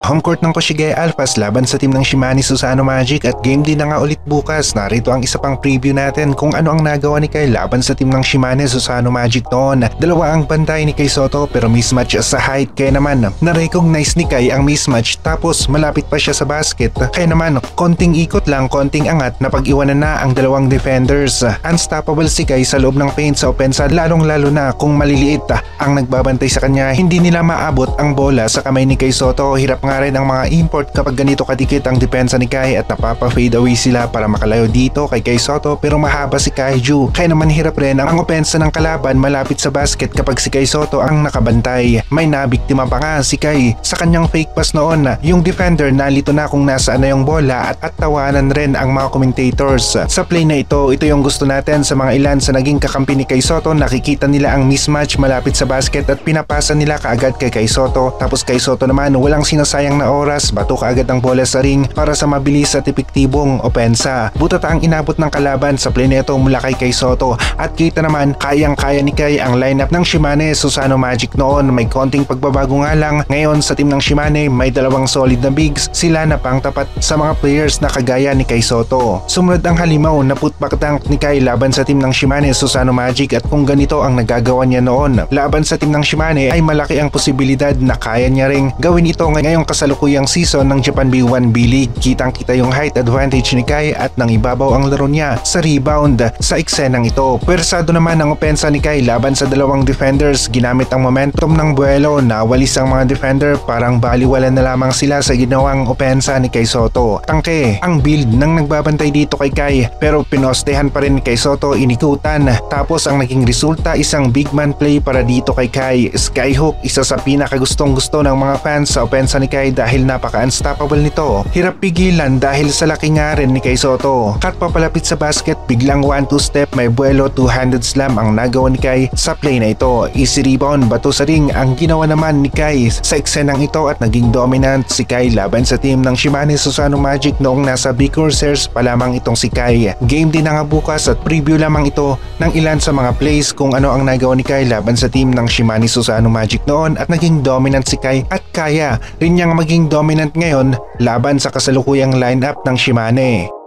Home court ng Koshigaya Alphas laban sa team ng Shimane Susano Magic at game din na nga ulit bukas. Narito ang isa pang preview natin kung ano ang nagawa ni Kai laban sa team ng Shimane Susano Magic noon. Dalawa ang bantay ni Kai Sotto pero mismatch sa height, kaya naman na-recognize ni Kai ang mismatch tapos malapit pa siya sa basket. Kaya naman konting ikot lang, konting angat na pag-iwanan na ang dalawang defenders. Unstoppable si Kai sa loob ng paint sa opensa, lalong lalo na kung maliliit ang nagbabantay sa kanya. Hindi nila maabot ang bola sa kamay ni Kai Sotto. Hirap nga rin ang mga import kapag ganito kadikit ang depensa ni Kai at napapa-fade away sila para makalayo dito kay Kai Sotto pero mahaba si Kaiju. Kaya naman hirap rin ang opensa ng kalaban malapit sa basket kapag si Kai Sotto ang nakabantay. May nabiktima pa nga si Kai sa kanyang fake pass noon. Yung defender nalito na kung nasaan na yung bola at tawanan rin ang mga commentators. Sa play na ito yung gusto natin sa mga ilan sa naging kakampi ni Kai Sotto. Nakikita nila ang mismatch malapit sa basket at pinapasa nila kaagad kay Kai Sotto. Tapos Kai Sotto naman walang sinasayang na oras, bato kaagad ang bola sa ring para sa mabilis at epektibong opensa. Butat ang inabot ng kalaban sa play nito mula kay Kai Sotto at kita naman kayang-kaya ni Kai ang lineup ng Shimane Susano Magic noon. May konting pagbabago nga lang ngayon sa team ng Shimane, may dalawang solid na bigs, sila na pang tapat sa mga players na kagaya ni Kai Sotto. Sumunod ang halimaw na putback dunk ni Kai laban sa team ng Shimane Susano Magic at kung ganito ang nagagawa niya noon laban sa team ng Shimane ay malaki ang posibilidad na kaya niya ring gawin ito ngayong kasalukuyang season ng Japan B1 B-League. Kitang-kita yung height advantage ni Kai at nang ibabaw ang laro niya sa rebound sa eksenang ito. Pwersado naman ang opensa ni Kai laban sa dalawang defenders. Ginamit ang momentum ng buwelo, nawalis ang mga defender, parang baliwala na lamang sila sa ginawang opensa ni Kai Sotto. Tangke ang build ng nagbabantay dito kay Kai pero pinostehan pa rin ni Kai Sotto, inikutan. Tapos ang naging resulta isang big man play para dito kay Kai. Skyhook, isa sa pinakagustong gusto ng mga fans sa opensa ni Kai dahil napaka-unstoppable nito. Hirap pigilan dahil sa laki nga rin ni Kai Sotto. Cut pa palapit sa basket, biglang 1-2 step, may buwelo, two-handed slam ang nagawa ni Kai sa play na ito. Easy rebound, bato sa ring ang ginawa naman ni Kai sa eksenang ito at naging dominant si Kai laban sa team ng Shimane Susano Magic noong nasa big Cruisers pa lamang itong si Kai. Game din na nga bukas at preview lamang ito ng ilan sa mga plays kung ano ang nagawa ni Kai laban sa team ng Shimane Susano Magic noon at naging dominant si Kai at kaya rin niyang maging dominant ngayon laban sa kasalukuyang lineup ng Shimane.